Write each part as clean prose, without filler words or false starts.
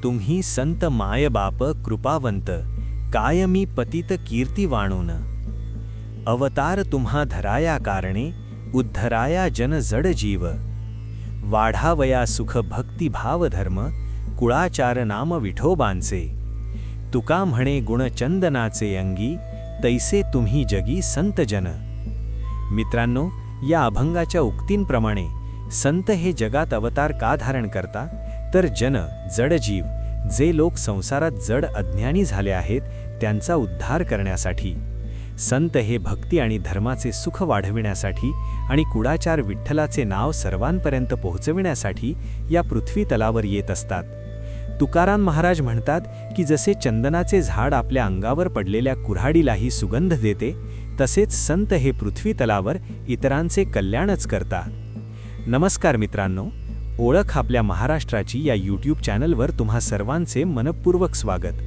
तुम्ही संत माय बाप कृपावंत, कायमी पतित कीर्ती वाणून। अवतार तुम्हा धराया कारणे, उद्धराया जन जड जीव। वाढावया सुख भक्ती भाव धर्म, कुळाचार नाम विठोबांचे। तुका म्हणे गुण चंदनाचे अंगी, तैसे तुम्ही जगी संत जन। मित्रांनो, या अभंगाच्या उक्तींप्रमाणे संत हे जगात अवतार का धारण करता, तर जन जड जीव, जे लोक संसारात जड अज्ञानी झाले आहेत त्यांचा उद्धार करण्यासाठी। संत हे भक्ती आणि धर्माचे सुख वाढविण्यासाठी आणि कुळाचार विठ्ठलाचे नाव सर्वांपर्यंत पोहोचविण्यासाठी या पृथ्वी तलावर येत असतात। तुकाराम महाराज म्हणतात की जसे चंदनाचे झाड आपल्या अंगावर पडलेल्या कुऱ्हाडीलाही सुगंध देते, तसेच संत हे पृथ्वी तलावर इतरांचे कल्याणच करतात। नमस्कार मित्रांनो, ओळख आपल्या महाराष्ट्राची या यूट्यूब चॅनलवर तुम्हा सर्वांचे मनपूर्वक स्वागत।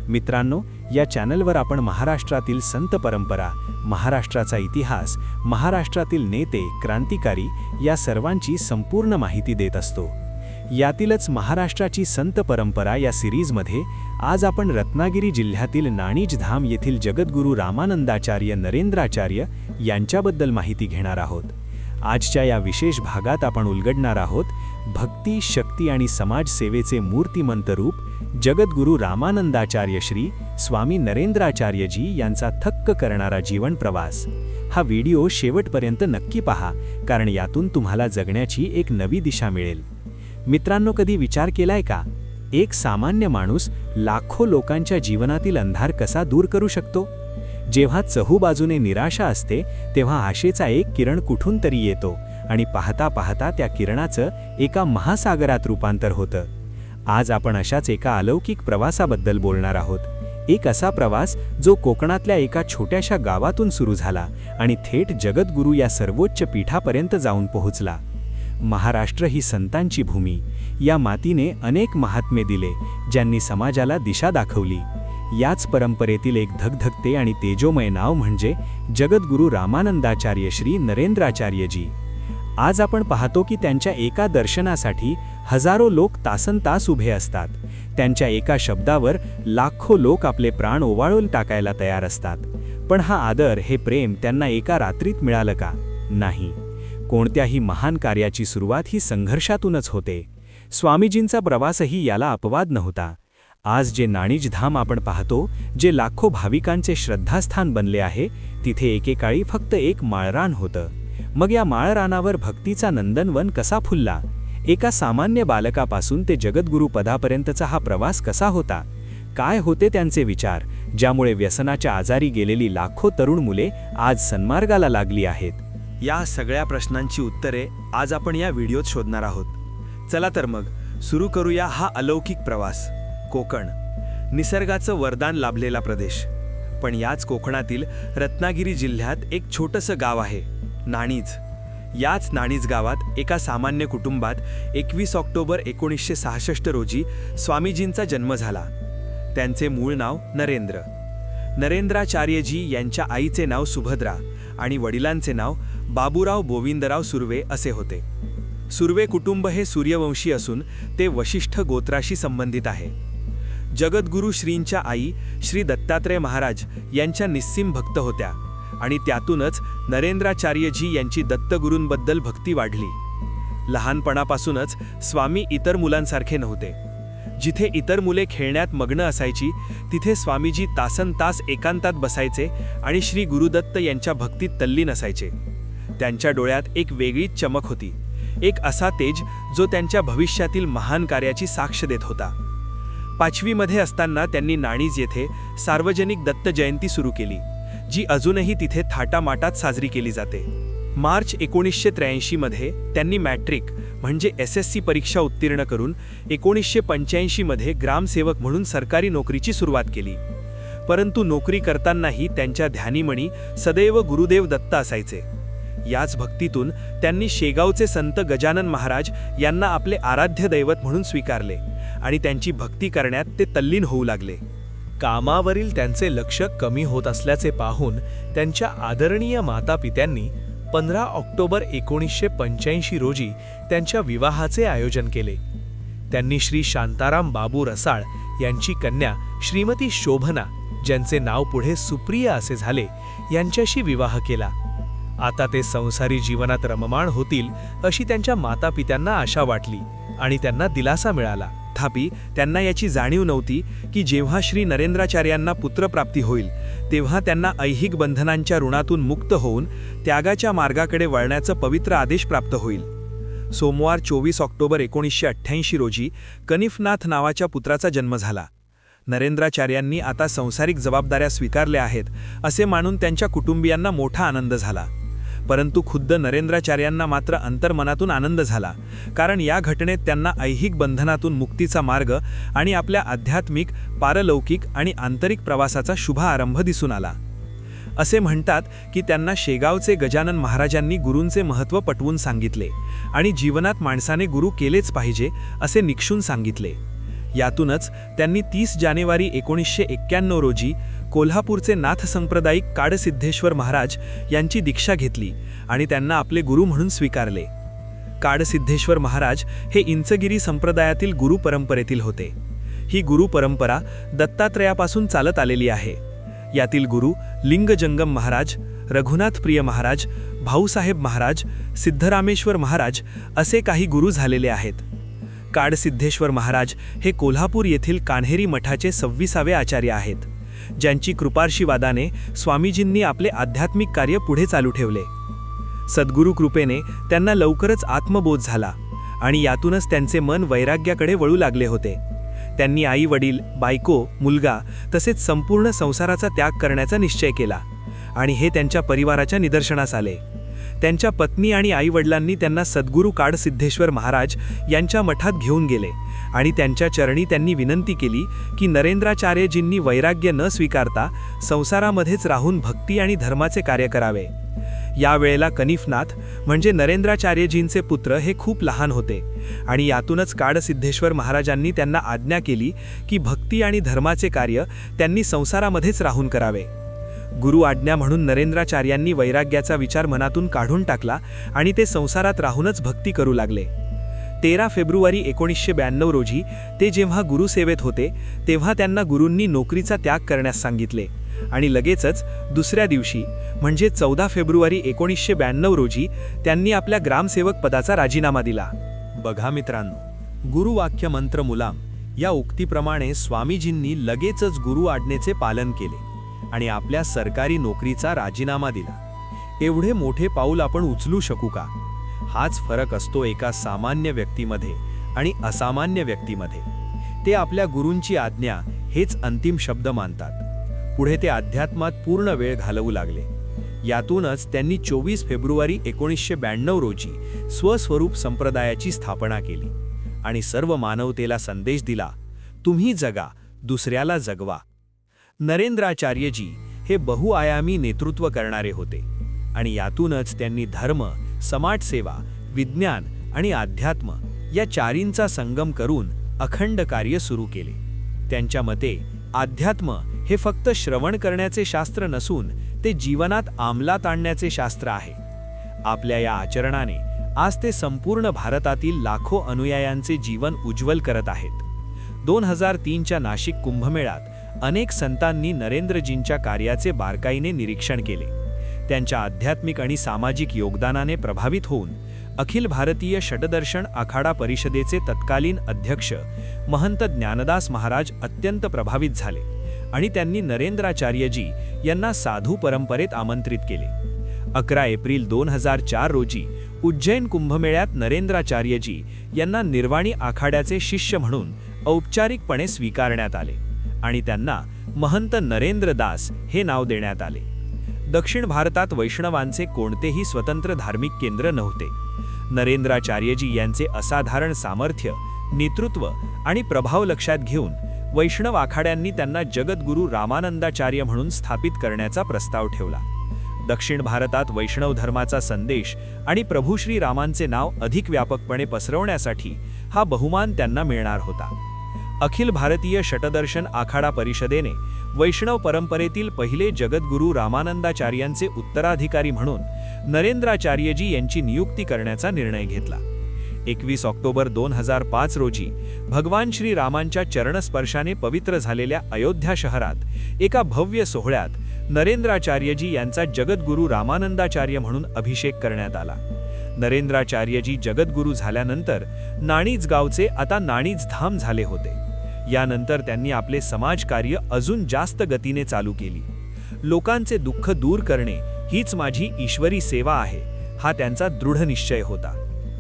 मित्रांनो, या चॅनलवर आपण महाराष्ट्रातील संत परंपरा, महाराष्ट्राचा इतिहास, महाराष्ट्रातील नेते, क्रांतिकारी या सर्वांची संपूर्ण माहिती देत असतो। यातीलच महाराष्ट्राची संत परंपरा या सिरीजमध्ये आज आपण रत्नागिरी जिल्ह्यातील नाणीज धाम येथील जगद्गुरू रामानंदाचार्य नरेंद्राचार्य यांच्याबद्दल माहिती घेणार आहोत। आजच्या या विशेष भागात आपण उलगडणार आहोत भक्ती, शक्ती आणि समाजसेवेचे मूर्तिमंत रूप जगद्गुरू रामानंदाचार्य श्री स्वामी नरेंद्राचार्यजी यांचा थक्क करणारा जीवन प्रवास। हा व्हिडिओ शेवटपर्यंत नक्की पहा, कारण यातून तुम्हाला जगण्याची एक नवी दिशा मिळेल। मित्रांनो, कधी विचार केलाय का, एक सामान्य माणूस लाखो लोकांच्या जीवनातील अंधार कसा दूर करू शकतो? जेव्हा चहूबाजूने निराशा असते तेव्हा आशेचा एक किरण कुठून तरी येतो आणि पाहता पाहता त्या किरणाचं एका महासागरात रूपांतर होतं। आज आपण अशाच एका अलौकिक प्रवासाबद्दल बोलणार आहोत। एक असा प्रवास जो कोकणातल्या एका छोट्याशा गावातून सुरू झाला आणि थेट जगद्गुरू या सर्वोच्च पीठापर्यंत जाऊन पोहोचला। महाराष्ट्र ही संतांची भूमी, या मातीने अनेक महात्मे दिले, ज्यांनी समाजाला दिशा दाखवली। याच परंपरेतील एक धगधगते आणि तेजोमय नाव म्हणजे जगद्गुरू रामानंदाचार्य श्री नरेंद्राचार्यजी। आज आपण पाहतो की त्यांच्या एका दर्शनासाठी हजारो लोक तासनतास उभे असतात। त्यांच्या एका शब्दावर लाखो लोक आपले प्राण ओवाळून टाकायला तयार असतात। पण हा आदर, हे प्रेम त्यांना एका रात्रीत मिळालं का? नाही। कोणत्याही महान कार्याची सुरुवात ही संघर्षातूनच होते। स्वामीजींचा प्रवासही याला अपवाद नव्हता। आज जे नाणीज धाम आपण पाहतो, जे लाखो भाविकांचे श्रद्धास्थान बनले आहे, तिथे एकेकाळी फक्त एक माळरान होतं। मग या माळरानावर भक्तीचा नंदनवन कसा फुलला? एका सामान्य बालकापासून ते जगद्गुरू पदापर्यंतचा हा प्रवास कसा होता? काय होते त्यांचे विचार, ज्यामुळे व्यसनाच्या आजारी गेलेली लाखो तरुण मुले आज सन्मार्गाला लागली आहेत? या सगळ्या प्रश्नांची उत्तरे आज आपण या व्हिडिओत शोधणार आहोत। चला तर मग सुरू करूया हा अलौकिक प्रवास। कोकण, निसर्गाचं वरदान लाभलेला प्रदेश। पण याच कोकणातील रत्नागिरी जिल्ह्यात एक छोटंसं गाव आहे, नाणीज। याच नाणीज गावात एका सामान्य कुटुंबात 21 ऑक्टोबर 1966 रोजी स्वामीजींचा जन्म झाला। त्यांचे मूळ नाव नरेंद्र। नरेंद्राचार्यजी यांच्या आईचे नाव सुभद्रा आणि वडिलांचे नाव बाबूराव गोविंदराव सुर्वे असे होते। सुर्वे कुटुंब हे सूर्यवंशी असून ते वशिष्ठ गोत्राशी संबंधित आहे। जगद्गुरू श्रींच्या आई श्री दत्तात्रय महाराज यांच्या निस्सीम भक्त होत्या आणि त्यातूनच नरेंद्राचार्यजी यांची दत्तगुरूंबद्दल भक्ती वाढली। लहानपणापासूनच स्वामी इतर मुलांसारखे नव्हते। जिथे इतर मुले खेळण्यात मग्न असायची, तिथे स्वामीजी तासनतास एकांतात बसायचे आणि श्री गुरुदत्त यांच्या भक्तीत तल्लीन असायचे। त्यांच्या डोळ्यात एक वेगळीच चमक होती, एक असा तेज जो त्यांच्या भविष्यातील महान कार्याची साक्ष देत होता। 5वी मध्ये असताना त्यांनी नाणीज येथे सार्वजनिक दत्त जयंती सुरू केली, जी अजूनही तिथे थाटामाटात साजरी केली जाते। मार्च 1983 मध्ये त्यांनी मॅट्रिक म्हणजे SSC परीक्षा उत्तीर्ण करून 1985 मध्ये ग्रामसेवक म्हणून सरकारी नोकरीची सुरुवात केली। परंतु नोकरी करतानाही त्यांच्या ध्यानीमणी सदैव गुरुदेव दत्त असायचे। याच भक्तीतून त्यांनी शेगावचे संत गजानन महाराज यांना आपले आराध्य दैवत म्हणून स्वीकारले आणि त्यांची भक्ती करण्यात ते तल्लीन होऊ लागले। कामावरील त्यांचे लक्ष कमी होत असल्याचे पाहून त्यांच्या आदरणीय मातापित्यांनी 15 ऑक्टोबर 1985 रोजी त्यांच्या विवाहाचे आयोजन केले। त्यांनी श्री शांताराम बाबू रसाळ यांची कन्या श्रीमती शोभना, ज्यांचे नाव पुढे सुप्रिया असे झाले, यांच्याशी विवाह केला. आता ते संसारी जीवनात रममाण होतील अशी त्यांच्या मातापित्यांना आशा वाटली आणि त्यांना दिलासा मिळाला. तथापि त्यांना याची जाणीव नव्हती की जेव्हा श्री नरेंद्राचार्यांना पुत्रप्राप्ती होईल तेव्हा त्यांना ऐहिक बंधनांच्या ऋणातून मुक्त होऊन त्यागाच्या मार्गाकडे वळण्याचा पवित्र आदेश प्राप्त होईल. सोमवार 24 ऑक्टोबर 1988 रोजी कनिफनाथ नावाच्या पुत्राचा जन्म झाला. नरेंद्राचार्यांनी आता संसारिक जबाबदाऱ्या स्वीकारल्या आहेत असे मानून त्यांच्या कुटुंबियांना मोठा आनंद झाला. परंतु खुद्द नरेंद्राचार्यांना मात्र अंतर्मनातून आनंद झाला, कारण या घटनेत त्यांना ऐहिक बंधनातून मुक्तीचा मार्ग आणि आपल्या आध्यात्मिक, पारलौकिक आणि आंतरिक प्रवासाचा शुभ आरंभ दिसून आला. असे म्हणतात की त्यांना शेगावचे गजानन महाराजांनी गुरूंचे महत्त्व पटवून सांगितले आणि जीवनात माणसाने गुरु केलेच पाहिजे असे निक्षून सांगितले. यातूनच त्यांनी 30 जानेवारी 1991 रोजी कोल्हापूरचे नाथ संप्रदायिक काडसिद्धेश्वर महाराज यांची दीक्षा घेतली आणि त्यांना आपले गुरु म्हणून स्वीकारले. काडसिद्धेश्वर महाराज हे इंचगिरी संप्रदायातील गुरु परंपरेतील होते. ही गुरु परंपरा दत्तात्रयापासून चालत आलेली आहे. यातील गुरु लिंगजंगम महाराज, रघुनाथ प्रिय महाराज, भाऊसाहेब महाराज, सिद्धरामेश्वर महाराज असे काही गुरु झालेले आहेत. काडसिद्धेश्वर महाराज हे कोल्हापूर येथील कान्हेरी मठाचे 26वे आचार्य आहेत, ज्यांची कृपार्शीवादाने स्वामीजींनी आपले आध्यात्मिक कार्य पुढे चालू ठेवले. सद्गुरु कृपेने त्यांना लवकरच आत्मबोध झाला आणि यातूनच त्यांचे मन वैराग्याकडे वळू लागले होते. त्यांनी आई वडील, बायको, मुलगा तसेच संपूर्ण संसाराचा त्याग करण्याचा निश्चय केला आणि हे त्यांच्या परिवाराच्या निदर्शनास आले. त्यांच्या पत्नी आणि आईवडिलांनी त्यांना सद्गुरू काडसिद्धेश्वर महाराज यांच्या मठात घेऊन गेले आणि त्यांच्या चरणी त्यांनी विनंती केली की नरेंद्राचार्यजींनी वैराग्य न स्वीकारता संसारामध्येच राहून भक्ती आणि धर्माचे कार्य करावे. यावेळेला कनिफनाथ म्हणजे नरेंद्राचार्यजींचे पुत्र हे खूप लहान होते आणि यातूनच काडसिद्धेश्वर महाराजांनी त्यांना आज्ञा केली की भक्ती आणि धर्माचे कार्य त्यांनी संसारामध्येच राहून करावे. गुरु आज्ञा म्हणून नरेंद्राचार्यांनी वैराग्याचा विचार मनातून काढून टाकला आणि ते संसारात राहूनच भक्ती करू लागले. 13 फेब्रुवारी 1992 रोजी ते जेव्हा गुरुसेवेत होते तेव्हा त्यांना गुरूंनी नोकरीचा त्याग करण्यास सांगितले आणि लगेचच दुसऱ्या दिवशी म्हणजे 14 फेब्रुवारी 1992 रोजी त्यांनी आपल्या ग्रामसेवक पदाचा राजीनामा दिला. बघा मित्रांनो, गुरुवाक्य मंत्र मुलाम या उक्तीप्रमाणे स्वामीजींनी लगेचच गुरु आज्ञेचे पालन केले आणि आपल्या सरकारी नोकरीचा राजीनामा दिला. एवढे मोठे पाऊल आपण उचलू शकू का? हाच फरक असतो एका सामान्य व्यक्तीमध्ये आणि असामान्य व्यक्तीमध्ये. ते आपल्या गुरूंची आज्ञा हेच अंतिम शब्द मानतात. पुढे ते अध्यात्मात पूर्ण वेळ घालवू लागले. यातूनच त्यांनी 24 फेब्रुवारी 1992 रोजी स्वस्वरूप संप्रदायाची स्थापना केली आणि सर्व मानवतेला संदेश दिला, तुम्ही जगा, दुसऱ्याला जगवा. नरेंद्राचार्यजी हे बहुआयामी नेतृत्व करणारे होते आणि यातूनच त्यांनी धर्म, समाजसेवा, विज्ञान आणि अध्यात्म या चारींचा संगम करून अखंड कार्य सुरू केले. त्यांच्या मते अध्यात्म हे फक्त श्रवण करण्याचे शास्त्र नसून ते जीवनात अंमलात आणण्याचे शास्त्र आहे. आपल्या या आचरणाने आज ते संपूर्ण भारतातील लाखो अनुयायांचे जीवन उज्ज्वल करत आहेत. 2003च्या नाशिक कुंभमेळ्यात अनेक संतांनी नरेंद्रजींच्या कार्याचे बारकाईने निरीक्षण केले. त्यांच्या आध्यात्मिक आणि सामाजिक योगदानाने प्रभावित होऊन अखिल भारतीय षटदर्शन आखाडा परिषदेचे तत्कालीन अध्यक्ष महंत ज्ञानदास महाराज अत्यंत प्रभावित झाले आणि त्यांनी नरेंद्राचार्यजी यांना साधू परंपरेत आमंत्रित केले. 11 एप्रिल 2004 रोजी उज्जैन कुंभमेळ्यात नरेंद्राचार्यजी यांना निर्वाणी आखाड्याचे शिष्य म्हणून औपचारिकपणे स्वीकारण्यात आले आणि त्यांना महंत नरेंद्रदास हे नाव देण्यात आले. दक्षिण भारतात वैष्णवांचे कोणतेही स्वतंत्र धार्मिक केंद्र नव्हते. नरेंद्राचार्यजी यांचे असाधारण सामर्थ्य, नेतृत्व आणि प्रभाव लक्षात घेऊन वैष्णव आखाड्यांनी त्यांना जगद्गुरू रामानंदाचार्य म्हणून स्थापित करण्याचा प्रस्ताव ठेवला. दक्षिण भारतात वैष्णव धर्माचा संदेश आणि प्रभू श्री रामांचे नाव अधिक व्यापकपणे पसरवण्यासाठी हा बहुमान त्यांना मिळणार होता. अखिल भारतीय षटदर्शन आखाडा परिषदेने वैष्णव परंपरेतील पहिले जगद्गुरू रामानंदाचार्यांचे उत्तराधिकारी म्हणून नरेंद्राचार्यजी यांची नियुक्ती करण्याचा निर्णय घेतला. 21 ऑक्टोबर 2005 रोजी भगवान श्री रामांच्या चरणस्पर्शाने पवित्र झालेल्या अयोध्या शहरात एका भव्य सोहळ्यात नरेंद्राचार्यजी यांचा जगद्गुरू रामानंदाचार्य म्हणून अभिषेक करण्यात आला. नरेंद्राचार्यजी जगद्गुरू झाल्यानंतर नाणीज गावचे आता नाणीज धाम झाले होते. यानंतर त्यांनी आपले समाजकार्य अजून जास्त गतीने चालू केली. लोकांचे दुःख दूर करणे हीच माझी ईश्वरी सेवा आहे, हा त्यांचा दृढ निश्चय होता.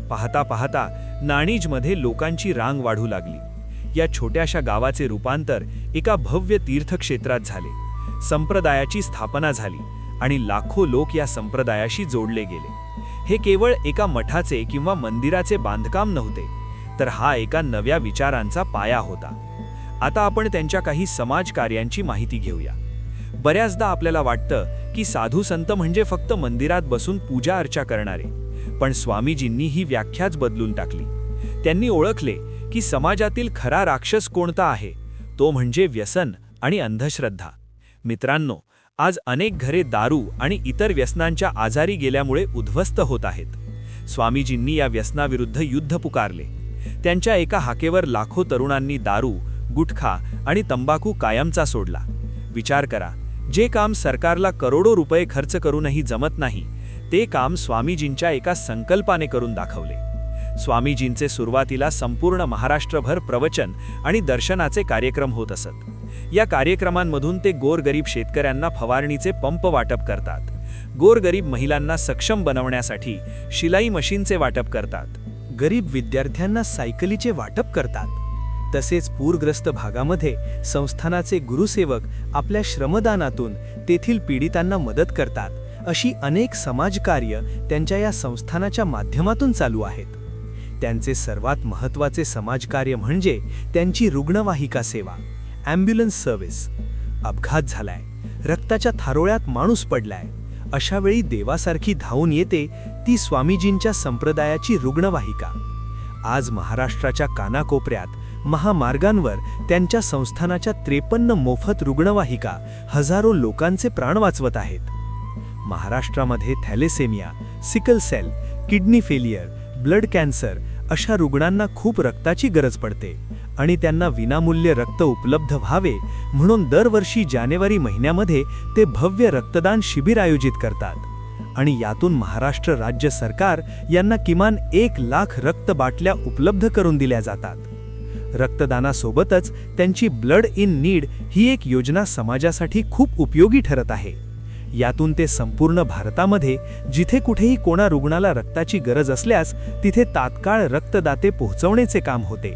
पाहता पाहता नाणीजमध्ये लोकांची रांग वाढू लागली. या छोट्याशा गावाचे रूपांतर एका भव्य तीर्थक्षेत्रात झाले. संप्रदायाची स्थापना झाली आणि लाखो लोक या संप्रदायाशी जोडले गेले. हे केवळ एका मठाचे किंवा मंदिराचे बांधकाम नव्हते, तर हा एका नव्या विचारांचा पाया होता. आता आपण त्यांच्या काही समाजकार्यांची माहिती घेऊया. बऱ्याचदा आपल्याला वाटतं की साधू संत म्हणजे फक्त मंदिरात बसून पूजा अर्चा करणारे, पण स्वामीजींनी ही व्याख्याच बदलून टाकली. त्यांनी ओळखले की समाजातील खरा राक्षस कोणता आहे, तो म्हणजे व्यसन आणि अंधश्रद्धा. मित्रांनो, आज अनेक घरे दारू आणि इतर व्यसनांच्या आजारी गेल्यामुळे उद्ध्वस्त होत आहेत. स्वामीजींनी या व्यसनाविरुद्ध युद्ध पुकारले. त्यांच्या एका हाकेवर लाखो तरुणांनी दारू, गुटखा आणि तंबाखू कायमचा सोडला. विचार करा, जे काम सरकारला करोडो रुपये खर्च करूनही जमत नाही, ते काम स्वामीजींच्या एका संकल्पाने करून दाखवले. स्वामीजींचे सुरुवातीला संपूर्ण महाराष्ट्रभर प्रवचन आणि दर्शनाचे कार्यक्रम होत असत. या कार्यक्रमांमधून ते गोरगरीब शेतकऱ्यांना फवारणीचे पंप वाटप करतात, गोरगरीब महिलांना सक्षम बनवण्यासाठी शिलाई मशीनचे वाटप करतात, गरीब विद्यार्थ्यांना सायकलीचे वाटप करतात. तसेच पूरग्रस्त भागामध्ये संस्थानाचे गुरुसेवक आपल्या श्रमदानातून तेथील पीडितांना मदत करतात. अशी अनेक समाजकार्य त्यांच्या या संस्थानाच्या माध्यमातून चालू आहेत. त्यांचे सर्वात महत्त्वाचे समाजकार्य म्हणजे त्यांची रुग्णवाहिका सेवा, ॲम्ब्युलन्स सर्व्हिस. अपघात झालाय, रक्ताच्या थारोळ्यात माणूस पडलाय, अशा वेळी देवासारखी धावून येते ती स्वामीजींच्या संप्रदायाची रुग्णवाहिका. आज महाराष्ट्राच्या कानाकोपऱ्यात महामार्गांवर त्यांच्या संस्थानाच्या 53 मोफत रुग्णवाहिका हजारो लोकांचे प्राण वाचवत आहेत. महाराष्ट्रामध्ये thalassaemia, sickle cell, kidney failure, blood cancer अशा रुग्णांना खूप रक्ताची गरज पडते आणि त्यांना विनामूल्य रक्त उपलब्ध व्हावे म्हणून दरवर्षी जानेवारी महिन्यामध्ये ते भव्य रक्तदान शिबिर आयोजित करतात आणि यातून महाराष्ट्र राज्य सरकार यांना किमान 1 लाख रक्त बाटल्या उपलब्ध करून दिल्या जातात. रक्तदानासोबतच त्यांची ब्लड इन नीड ही एक योजना समाजासाठी खूप उपयोगी ठरत आहे. यातून ते संपूर्ण भारतामध्ये जिथे कुठेही कोणा रुग्णाला रक्ताची गरज असल्यास तिथे तात्काळ रक्तदाते पोहोचवण्याचे काम होते.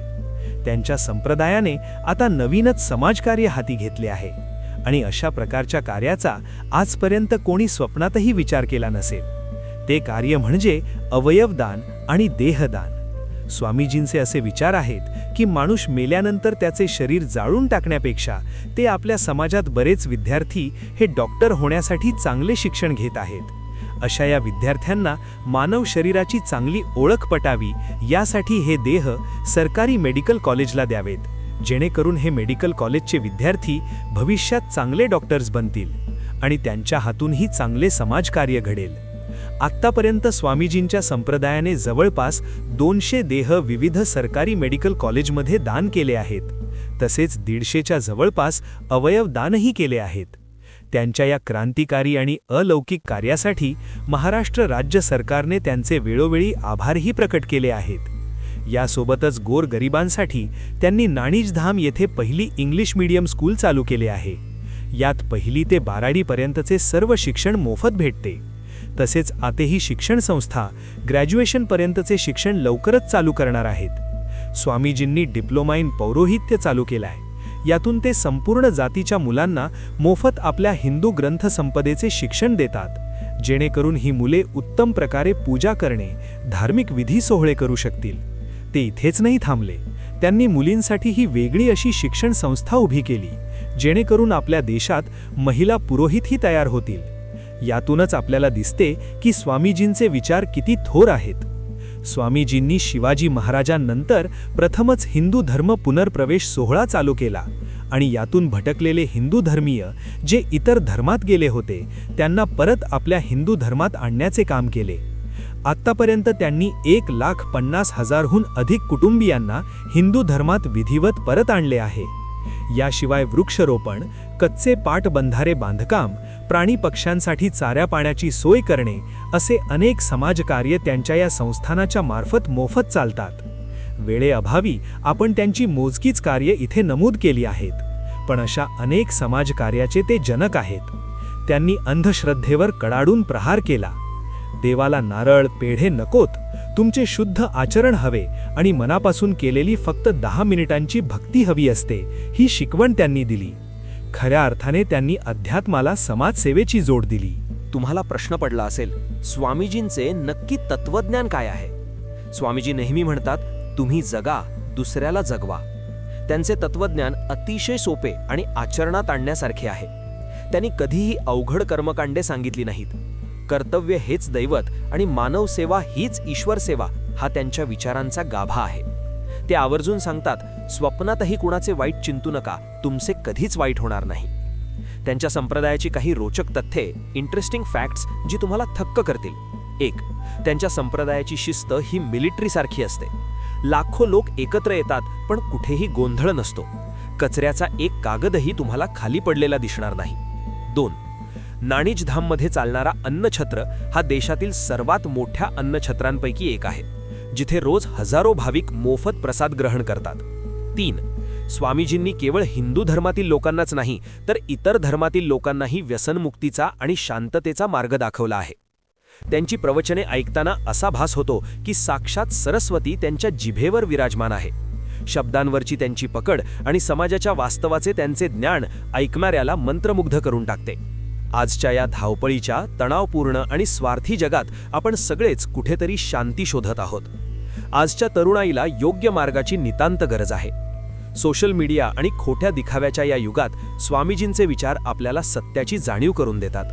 त्यांच्या संप्रदायाने आता नवीनच समाजकार्य हाती घेतले आहे आणि अशा प्रकारच्या कार्याचा आजपर्यंत कोणी स्वप्नातही विचार केला नसेल. ते कार्य म्हणजे अवयवदान आणि देहदान. स्वामीजींचे असे विचार आहेत की माणूस मेल्यानंतर त्याचे शरीर जाळून टाकण्यापेक्षा ते आपल्या समाजात बरेच विद्यार्थी हे डॉक्टर होण्यासाठी चांगले शिक्षण घेत आहेत. अशा या विद्यार्थ्यांना मानव शरीराची चांगली ओळख पटावी यासाठी हे देह सरकारी मेडिकल कॉलेजला द्यावेत, जेणेकरून हे मेडिकल कॉलेजचे विद्यार्थी भविष्यात चांगले डॉक्टर्स बनतील आणि त्यांच्या हातूनही चांगले समाजकार्य घडेल. आत्तापर्यंत स्वामीजींच्या संप्रदायाने जवळपास 200 देह विविध सरकारी मेडिकल कॉलेजमध्ये दान केले आहेत. तसेच 150च्या जवळपास अवयव दानही केले आहेत. त्यांच्या या क्रांतिकारी आणि अलौकिक कार्यासाठी महाराष्ट्र राज्य सरकारने त्यांचे वेळोवेळी आभारही प्रकट केले आहेत. यासोबतच गोरगरिबांसाठी त्यांनी नाणीजधाम येथे पहिली इंग्लिश मीडियम स्कूल चालू केले आहे. यात 1ली ते 12वी पर्यंतचे सर्व शिक्षण मोफत भेटते. तसेच आतेही शिक्षण संस्था ग्रॅज्युएशनपर्यंतचे शिक्षण लवकरच चालू करणार आहेत. स्वामीजींनी डिप्लोमा इन पौरोहित्य चालू केला आहे. यातून ते संपूर्ण जातीच्या मुलांना मोफत आपल्या हिंदू ग्रंथसंपदेचे शिक्षण देतात, जेणेकरून ही मुले उत्तम प्रकारे पूजा करणे, धार्मिक विधी सोहळे करू शकतील. ते इथेच नाही थांबले. त्यांनी मुलींसाठी ही वेगळी अशी शिक्षण संस्था उभी केली, जेणेकरून आपल्या देशात महिला पुरोहितही तयार होतील. यातूनच आपल्याला दिसते की स्वामीजींचे विचार किती थोर आहेत. स्वामीजींनी शिवाजी महाराजांनंतर प्रथमच हिंदू धर्म पुनर्प्रवेश सोहळा चालू केला आणि यातून भटकलेले हिंदू धर्मीय जे इतर धर्मात गेले होते त्यांना परत आपल्या हिंदू धर्मात आणण्याचे काम केले. आत्तापर्यंत त्यांनी 1,50,000हून अधिक कुटुंबियांना हिंदू धर्मात विधिवत परत आणले आहे. याशिवाय वृक्षरोपण, कच्चे पाटबंधारे बांधकाम, प्राणी पक्ष्यांसाठी चाऱ्या पाण्याची सोय करणे असे अनेक समाजकार्य त्यांच्या या संस्थानाच्या मार्फत मोफत चालतात. वेळेअभावी आपण त्यांची मोजकीच कार्य इथे नमूद केली आहेत, पण अशा अनेक समाजकार्याचे ते जनक आहेत. त्यांनी अंधश्रद्धेवर कडाडून प्रहार केला. देवाला नारळ पेढे नकोत, तुमचे शुद्ध आचरण हवे आणि मनापासून केलेली फक्त 10 मिनिटांची भक्ती हवी असते, ही शिकवण त्यांनी दिली. खऱ्या अर्थाने त्यांनी अध्यात्माला समाजसेवेची जोड दिली. तुम्हाला प्रश्न पडला असेल, स्वामीजींचे नक्की तत्वज्ञान काय आहे? स्वामीजी नेहमी म्हणतात, तुम्ही जगा, दुसऱ्याला जगवा. त्यांचे तत्वज्ञान अतिशय सोपे आणि आचरणात आणण्यासारखे आहे. त्यांनी कधीही अवघड कर्मकांडे सांगितली नाहीत. कर्तव्य हेच दैवत आणि मानव सेवा हीच ईश्वर सेवा हा त्यांच्या विचारांचा गाभा आहे. ते आवर्जून सांगतात, स्वप्नातही कुणाचे वाईट चिंतू नका, तुमचे कधीच वाईट होणार नाही. त्यांच्या संप्रदायाची काही रोचक तथ्ये, इंटरेस्टिंग फॅक्ट्स जी तुम्हाला थक्क करतील. 1. त्यांच्या संप्रदायाची शिस्त ही मिलिटरीसारखी असते. लाखो लोक एकत्र येतात, पण कुठेही गोंधळ नसतो. कचऱ्याचा एक कागदही तुम्हाला खाली पडलेला दिसणार नाही. 2. नाणीजधाममध्ये चालणारा अन्नछत्र हा देशातील सर्वात मोठ्या अन्नछत्रांपैकी एक आहे, जिथे रोज हजारो भाविक मोफत प्रसाद ग्रहण करतात. 3. स्वामीजींनी केवळ हिंदू धर्मातील लोकांनाच नाही, तर इतर धर्मातील लोकांनाही व्यसनमुक्तीचा आणि शांततेचा मार्ग दाखवला आहे. त्यांची प्रवचने ऐकताना असा भास होतो की साक्षात सरस्वती त्यांच्या जिभेवर विराजमान आहे. शब्दांवरची त्यांची पकड आणि समाजाच्या वास्तवाचे त्यांचे ज्ञान ऐकणाऱ्याला मंत्रमुग्ध करून टाकते. आजच्या या धावपळीच्या, तणावपूर्ण आणि स्वार्थी जगात आपण सगळेच कुठेतरी शांती शोधत आहोत. आजच्या तरुणाईला योग्य मार्गाची नितांत गरज आहे. सोशल मीडिया आणि खोट्या दिखाव्याच्या या युगात स्वामीजींचे विचार आपल्याला सत्याची जाणीव करून देतात.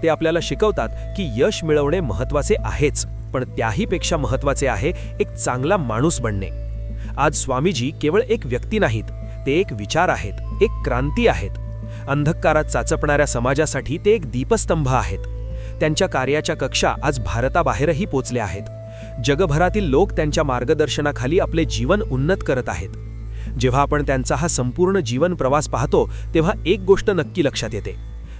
ते आपल्याला शिकवतात की यश मिळवणे महत्त्वाचे आहेच, पण त्याहीपेक्षा महत्त्वाचे आहे एक चांगला माणूस बनणे. आज स्वामीजी केवळ एक व्यक्ती नाहीत, ते एक विचार आहेत, एक क्रांती आहेत. अंधकारात चाचपणाऱ्या समाजासाठी ते एक दीपस्तंभ आहेत. त्यांच्या कार्याच्या कक्षा आज भारताबाहेरही पोचल्या आहेत. जगभरातील लोक त्यांच्या मार्गदर्शनाखाली आपले जीवन उन्नत करत आहेत. जेव्हा आपण त्यांचा हा संपूर्ण जीवन प्रवास पाहतो, तेव्हा एक गोष्ट नक्की लक्षात येते.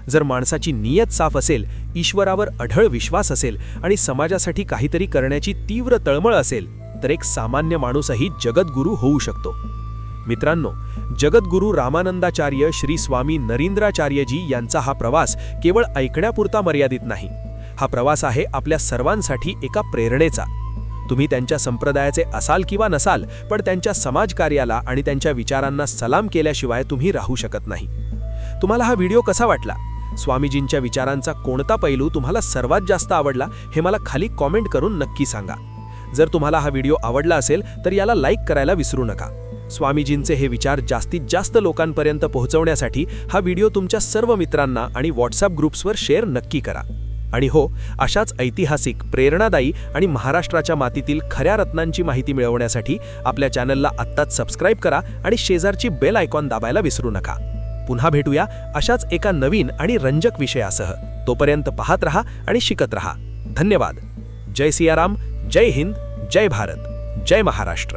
जर माणसाची नियत साफ असेल, ईश्वरावर अढळ विश्वास असेल आणि समाजासाठी काहीतरी करण्याची तीव्र तळमळ असेल, तर एक सामान्य माणूसही जगद्गुरू होऊ शकतो. मित्रांनो, जगद्गुरू रामानंदाचार्य श्री स्वामी नरेंद्राचार्यजी यांचा हा प्रवास केवळ ऐकण्यापुरता मर्यादित नाही. हा प्रवास आहे आपल्या सर्वांसाठी एका प्रेरणेचा. तुम्ही त्यांच्या संप्रदायाचे असाल किंवा नसाल, पण त्यांच्या समाजकार्याला आणि त्यांच्या विचारांना सलाम केल्याशिवाय तुम्ही राहू शकत नाही. तुम्हाला हा व्हिडिओ कसा वाटला? स्वामीजींच्या विचारांचा कोणता पैलू तुम्हाला सर्वात जास्त आवडला हे मला खाली कॉमेंट करून नक्की सांगा. जर तुम्हाला हा व्हिडिओ आवडला असेल तर याला लाईक करायला विसरू नका. स्वामीजींचे हे विचार जास्तीत जास्त लोकांपर्यंत पोहोचवण्यासाठी हा व्हिडिओ तुमच्या सर्व मित्रांना आणि व्हॉट्सअप ग्रुप्सवर शेअर नक्की करा. आणि हो, अशाच ऐतिहासिक, प्रेरणादायी आणि महाराष्ट्राच्या मातीतील खऱ्या रत्नांची माहिती मिळवण्यासाठी आपल्या चॅनलला आत्ताच सबस्क्राईब करा आणि शेजारची बेल आयकॉन दाबायला विसरू नका. पुन्हा भेटूया अशाच एका नवीन आणि रंजक विषयासह. तोपर्यंत पाहत रहा आणि शिकत रहा. धन्यवाद. जय सियाराम, जय हिंद, जय भारत, जय महाराष्ट्र.